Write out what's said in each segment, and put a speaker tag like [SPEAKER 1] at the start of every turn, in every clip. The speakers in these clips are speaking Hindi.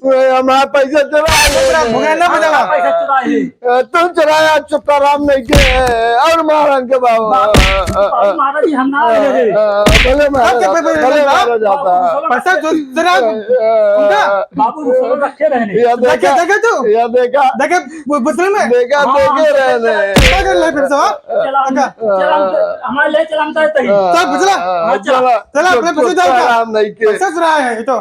[SPEAKER 1] हमारा पैसा चुरा
[SPEAKER 2] पैसा चुराए
[SPEAKER 1] तुम चुराया चुप्पाराम नहीं के और महाराज के बाबू
[SPEAKER 2] महाराज जी हम ना
[SPEAKER 1] भले मारा जाता
[SPEAKER 3] पैसा जरा
[SPEAKER 2] बाबू रखे रहने
[SPEAKER 3] देखे देखे तू
[SPEAKER 1] या देखा
[SPEAKER 3] देखे बुतल में
[SPEAKER 1] देखा देखे रहने
[SPEAKER 3] क्या कर ले फिर सब
[SPEAKER 2] हमारे ले चलामता है तही
[SPEAKER 3] चल बुतला चला अपने पैसे जाओ
[SPEAKER 1] चुप्पाराम नहीं के
[SPEAKER 3] पैसा चुरा है ये तो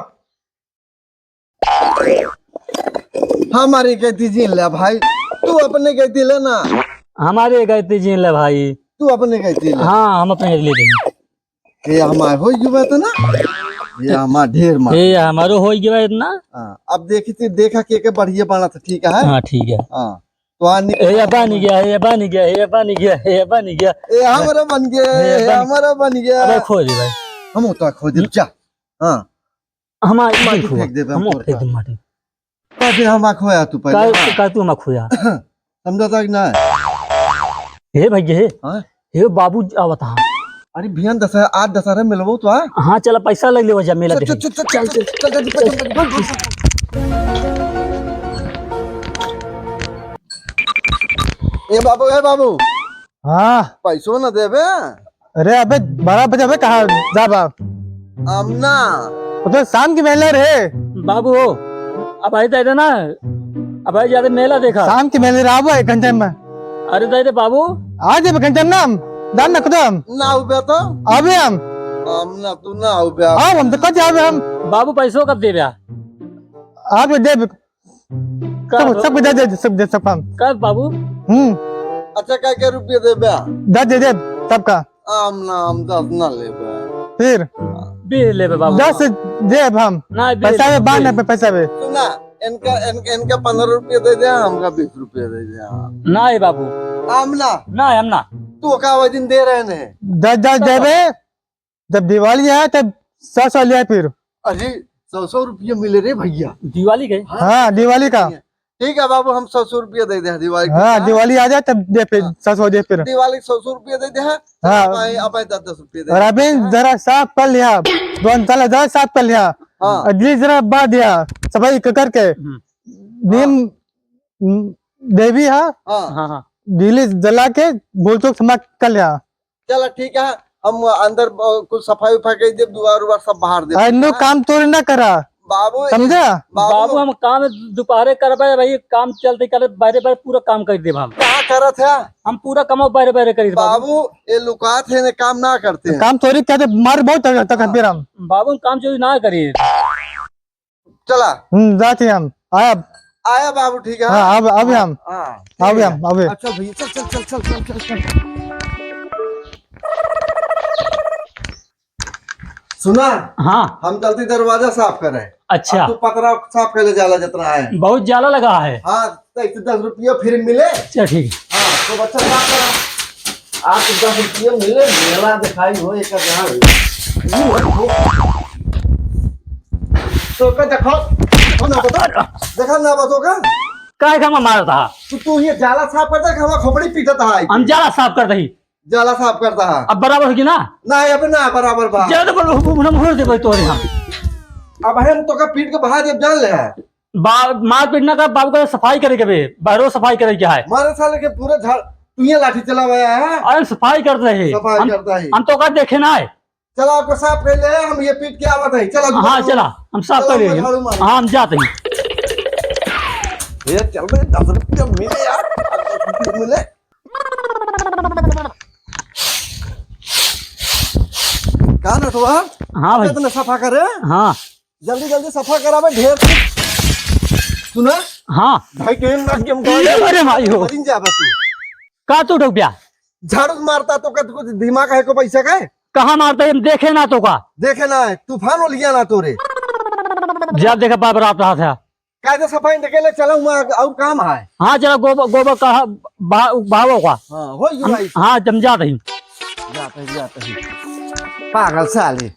[SPEAKER 1] हमारी कहती जी ले भाई तू अपने कहती ले ना
[SPEAKER 2] हमारे गए जी ले भाई
[SPEAKER 1] तू अपने कहती ले
[SPEAKER 2] हाँ हम अपने ले देंगे
[SPEAKER 1] ये हमारे हो गया तो ना ये हमारा ढेर मार
[SPEAKER 2] ये हमारो हो गया इतना
[SPEAKER 1] अब देखी थी देखा के बढ़िया बना था ठीक है
[SPEAKER 2] हाँ ठीक है
[SPEAKER 1] तो
[SPEAKER 2] ये बन गया ये बन गया ये बन गया ये बन गया
[SPEAKER 1] ए हमारा बन गया हमारा बन गया
[SPEAKER 2] अबे खो दे भाई
[SPEAKER 1] हम तो खो दे जा हां
[SPEAKER 2] हमारे
[SPEAKER 1] माटी फेंक दे
[SPEAKER 2] हम फेंक दे माटी
[SPEAKER 1] पहले हम खोया तू पहले
[SPEAKER 2] का तू हम खोया
[SPEAKER 1] समझा था कि ना
[SPEAKER 2] हे भैया हे
[SPEAKER 1] हां
[SPEAKER 2] हे बाबू आवत हां
[SPEAKER 1] अरे भियान 10 8 10 रे मिलबो तो
[SPEAKER 2] हां चल पैसा लग ले जा मेला
[SPEAKER 1] चल चल चल ए बाबू
[SPEAKER 3] हाँ
[SPEAKER 1] पैसो न देबे
[SPEAKER 3] अरे अबे 12 बजे अबे कहा जा बाप
[SPEAKER 1] आमना
[SPEAKER 3] वो तो शाम की मेला रे
[SPEAKER 2] बाबू अब आई था ना अब आई ज्यादा मेला देखा
[SPEAKER 3] शाम की मेले राबो 1 घंटे में
[SPEAKER 2] अरे दाई बाबू
[SPEAKER 3] आज 1 घंटे में ना हम दान न कदम
[SPEAKER 1] ना उबे तो
[SPEAKER 3] अबे हम
[SPEAKER 1] आमना तू ना उबे
[SPEAKER 3] हम तो कब जावे हम
[SPEAKER 2] बाबू पैसों कब दे रहा
[SPEAKER 3] आप दे सब दे सब हम
[SPEAKER 2] कब बाबू
[SPEAKER 1] अच्छा क्या रुपये देबे
[SPEAKER 3] 10 दे सबका
[SPEAKER 1] आमना हम 10 ना लेबे
[SPEAKER 3] फिर
[SPEAKER 2] बीस ले बाबू
[SPEAKER 3] 10 दे हम
[SPEAKER 2] ना
[SPEAKER 3] पैसा में बांध पे पैसा में
[SPEAKER 1] सुना इनका 15 रुपये दे दे हमका 20 रुपये दे दे
[SPEAKER 2] ना है बाबू
[SPEAKER 1] आमना
[SPEAKER 2] ना हम ना
[SPEAKER 1] तू का दिन दे रहे ने
[SPEAKER 3] 10 देवे जब दिवाली है तब 100 लिया फिर
[SPEAKER 1] अरे 100 रुपये मिले रे भैया
[SPEAKER 2] दिवाली के
[SPEAKER 3] हाँ दिवाली का
[SPEAKER 1] ठीक है बाबू हम 100 रुपये दे दे दिवाली
[SPEAKER 3] हाँ दिवाली आ जाए तब दे फिर 100 दे फिर
[SPEAKER 1] दिवाली 100 रुपये दे दे
[SPEAKER 3] हाँ।
[SPEAKER 1] अब 10 रुपये दे
[SPEAKER 3] और अभी जरा साफ कर लिया 2 साल जरा साफ कर लिया
[SPEAKER 1] हाँ।
[SPEAKER 3] अगली जरा बात दिया सफाई करके नीम देवी है
[SPEAKER 1] हाँ
[SPEAKER 2] हाँ
[SPEAKER 3] दिली जला के बोल तो समाप्त कर लिया
[SPEAKER 1] चलो ठीक है हम अंदर कुछ सफाई उफाई कर दे दुआर उबार सब बाहर दे
[SPEAKER 3] अन्नो काम तोड़ ना करा
[SPEAKER 1] बाबू
[SPEAKER 3] समझा
[SPEAKER 2] बाबू हम काम दोपहर करबे भाई काम चलते करे बारे बारे पूरा काम कर देब हम
[SPEAKER 1] क्या करत है
[SPEAKER 2] हम पूरा काम बारे बारे करी
[SPEAKER 1] बाबू ये लुकात है ने काम ना करते हैं
[SPEAKER 3] काम थोड़ी कहते मार बहुत तक फिर हम
[SPEAKER 2] बाबू हम काम चोरी ना करिए
[SPEAKER 1] चला
[SPEAKER 3] जाते हम आया
[SPEAKER 1] आया बाबू ठीक है
[SPEAKER 3] हाँ अब हम
[SPEAKER 1] हाँ
[SPEAKER 3] अब हम अब
[SPEAKER 1] अच्छा भैया चल चल चल चल चल चल चल सुना
[SPEAKER 2] हाँ
[SPEAKER 1] हम जल्दी दरवाजा साफ कर रहे हैं
[SPEAKER 2] अच्छा
[SPEAKER 1] तू पतरा साफ कर ले जाला जितना है
[SPEAKER 2] बहुत ज्यादा लगा है
[SPEAKER 1] हाँ तो 10 रुपये फिर मिले
[SPEAKER 2] चल ठीक
[SPEAKER 1] हाँ तो बच्चा साफ करा आप 10 रुपये मिले मेला दिखाई हो एक जहाँ तो का देखो ना बता देखा ना बतो का
[SPEAKER 2] काय काम मारता है
[SPEAKER 1] तू ये जाला साफ करता है हमारा खोपड़ी पीटता है
[SPEAKER 2] हम जाला साफ कर रही
[SPEAKER 1] जाला साफ करता है
[SPEAKER 2] अब बराबर होगी ना
[SPEAKER 1] ना अब ना बराबर बा
[SPEAKER 2] ज्यादा हम हो दे तोरे हम
[SPEAKER 1] अब हम तो का पीट के बहा दे जान ले
[SPEAKER 2] मार पीटना का बाबू का सफाई करे के बे बाहरों सफाई करे क्या है
[SPEAKER 1] मारे साले के पूरे झाड़ तू ये लाठी चलावाया है
[SPEAKER 2] अरे सफाई करते है
[SPEAKER 1] सफाई करता है
[SPEAKER 2] हम तो का देखे ना है
[SPEAKER 1] चलो आपको साफ कर ले हम ये पीट के आवत है चलो
[SPEAKER 2] हाँ चला हम साफ कर लेंगे हाँ हम जाते हैं
[SPEAKER 1] ये चल रहे 10 रुपये मिले यार 10 रुपये मिले कहाँ ना तो
[SPEAKER 2] हाँ भाई
[SPEAKER 1] इतना सफा करे
[SPEAKER 2] हाँ
[SPEAKER 1] जल्दी जल्दी सफा करा भाई ढेर सुना
[SPEAKER 2] हाँ
[SPEAKER 1] भाई के लग गया
[SPEAKER 2] अरे भाई हो
[SPEAKER 1] मरीन जा तू
[SPEAKER 2] का तू ठोक दिया
[SPEAKER 1] झाड़ू मारता तो कुछ दिमाग है को पैसा का है
[SPEAKER 2] कहाँ मारता है हम देखे ना तो का
[SPEAKER 1] देखे ना है तूफान हो लिया ना तोरे
[SPEAKER 2] जब देखा बाबर आप रहा था
[SPEAKER 1] कायदे सफाई निकले चला और काम है
[SPEAKER 2] हाँ चला गोबर गोबर का भावों का
[SPEAKER 1] हाँ हो गया भाई
[SPEAKER 2] हाँ जम जाते ही
[SPEAKER 1] जाते ही पागल साले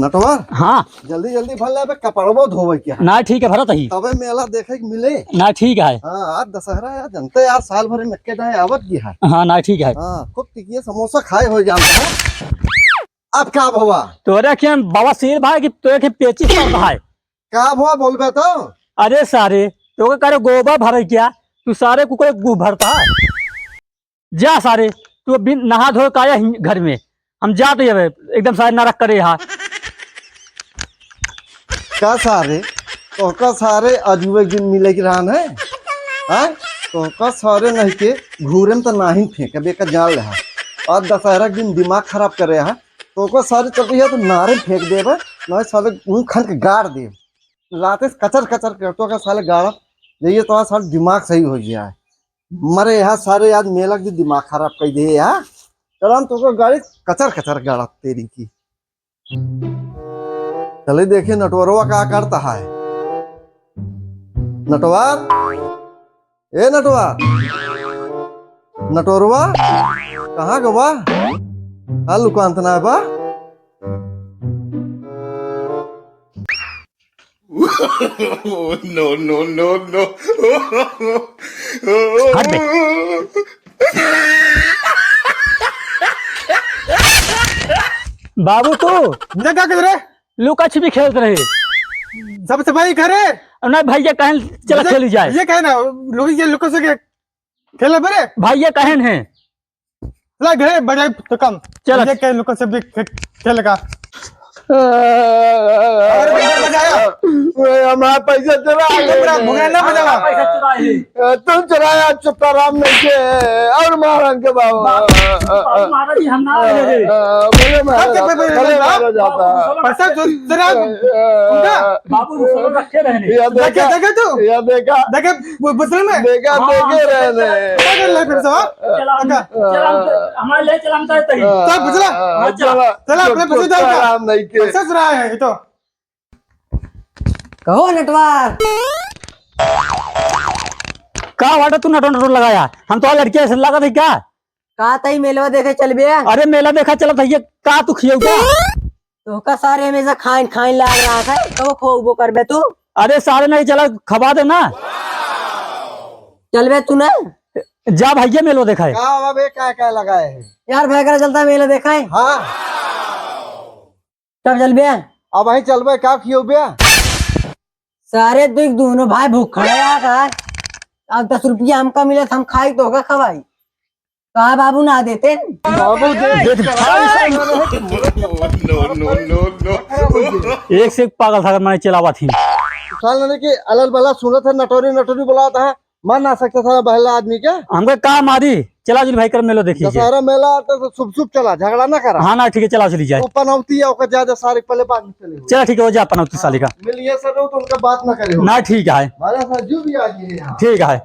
[SPEAKER 1] नटवर
[SPEAKER 2] हाँ
[SPEAKER 1] जल्दी जल्दी भर ले कपड़वा धोवे क्या
[SPEAKER 2] ना ठीक है भरत ही
[SPEAKER 1] तबे मेला देखे के मिले
[SPEAKER 2] ना ठीक है
[SPEAKER 1] हाँ आज दशहरा यार जनते यार साल भर में नक्के जाए आवत गया है
[SPEAKER 2] हाँ ना ठीक है
[SPEAKER 1] हाँ खूब टिकिया समोसा खाए हो जाता है अब क्या भवा
[SPEAKER 2] तोरे के बाबा शेर भाई की तोरे के पेचिस पड़ता है
[SPEAKER 1] का हुआ बोलबे तो?
[SPEAKER 2] अरे सारे तो करे गोबर भरे क्या तू सारे कुकर गु भरता है? जा सारे तू अभी नहा धो के आया घर में हम जाते हैं एकदम सारे नरक करे यहाँ।
[SPEAKER 1] का सारे तो का सारे अजूबे दिन मिले की रहन है हाँ? तो का सारे नहीं के घूरे में तो नहीं फेंकबे का जान रहा और दशहरा के दिन दिमाग खराब कर रहा है तो का सारे चल रही है तो नारे फेंक देबे नहीं साले मुंह खन के गाड़ दे लाते कचर कचर कर तो का साले गाड़ा जाइए तो साले दिमाग सही हो गया है मरे यहाँ सारे आज मेला के दिमाग खराब कर दे यार चल तो का गाड़ी कचर कचर गाड़ा तेरी की। चले देखिए नटवरवा क्या करता है। नटवर ए नटवर नटवरवा कहाँ गवा हाँ लुकांत ना है बा
[SPEAKER 4] no, no, no, no.
[SPEAKER 2] हट बे। बाबू तू
[SPEAKER 3] ये क्या कर रहे?
[SPEAKER 2] लुका छिपी खेलते रहे
[SPEAKER 3] सब सफाई करे
[SPEAKER 2] नहीं भैया कहन चला खेली जाए।
[SPEAKER 3] ये कहना लोग ये लुको से खेले बरे
[SPEAKER 2] भैया कहन है
[SPEAKER 3] ला घरे बजाय तो कम
[SPEAKER 2] चल।
[SPEAKER 3] ये कह लुको से भी खेल का
[SPEAKER 1] हमारा पैसा चला
[SPEAKER 3] ना बजावा
[SPEAKER 2] पैसा चुराए है।
[SPEAKER 1] तुम चलाया चुप्ताराम नहीं के और महाराज के बाबू
[SPEAKER 2] महाराज जी हम ना रहे रे।
[SPEAKER 1] बोले मारा जाता
[SPEAKER 3] पैसा जरा
[SPEAKER 2] बाबू सब रखे रहने
[SPEAKER 1] ये देखा
[SPEAKER 3] देखे तू
[SPEAKER 1] ये देखा
[SPEAKER 3] देखे बुसल में
[SPEAKER 1] देखा देखे रहने
[SPEAKER 3] क्या कर ले फिर सब
[SPEAKER 2] चला हमारे ले चला हम तरी
[SPEAKER 3] सब बुसला चला अपने पैसे दे
[SPEAKER 1] चुप्ताराम नहीं के
[SPEAKER 3] पैसा चुरा है ये तो
[SPEAKER 5] कहो नटवार
[SPEAKER 2] का वाटा तू नटो नटो लगाया हम तो लड़के ऐसे लगा था क्या?
[SPEAKER 5] का तई मेलवा देखे चलबे
[SPEAKER 2] अरे मेला देखा चला था ये का तू खियो क्या?
[SPEAKER 5] तो का सारे हमेशा खाइन खाइन लाग रहा है तो खोबो करबे तू
[SPEAKER 2] अरे सारे नहीं चला खबा दे ना
[SPEAKER 5] चलबे तू ना
[SPEAKER 2] जा भैया मेलो देखा है।
[SPEAKER 1] का बे क्या लगाए है
[SPEAKER 5] यार भयकर चलता मेला देखा है
[SPEAKER 1] हाँ
[SPEAKER 5] तब चलबे
[SPEAKER 1] अब वहीं चलबे का खियो बे
[SPEAKER 5] सारे दुख दोनों भाई भूखे यार का अब 10 रुपया हमका मिले हम खाई तो होगा खवाई कहा बाबू ना देते
[SPEAKER 1] बाबू दे
[SPEAKER 4] no, no, no, no.
[SPEAKER 2] एक से एक पागल था मैंने चलावा थी।
[SPEAKER 1] साल ने कि अलल बला सुना था नटोरी नटोरी बुलाता है मान ना सकता था बहला आदमी का
[SPEAKER 2] हमको का मारी चला जी भाई कर मेलो देखिए।
[SPEAKER 1] दशहरा मेला तो शुभ शुभ चला झगड़ा ना करा
[SPEAKER 2] हाँ ना ठीक है चला चली जाए।
[SPEAKER 1] वो पनौती है ओकर ज्यादा सारे पहले बाद में चले
[SPEAKER 2] चला ठीक है वो जा अपना साली का
[SPEAKER 1] मिलिए सर तो उनका बात ना करे
[SPEAKER 2] ना ठीक है
[SPEAKER 1] हमारा सजू भी आ गए यहाँ
[SPEAKER 2] ठीक है।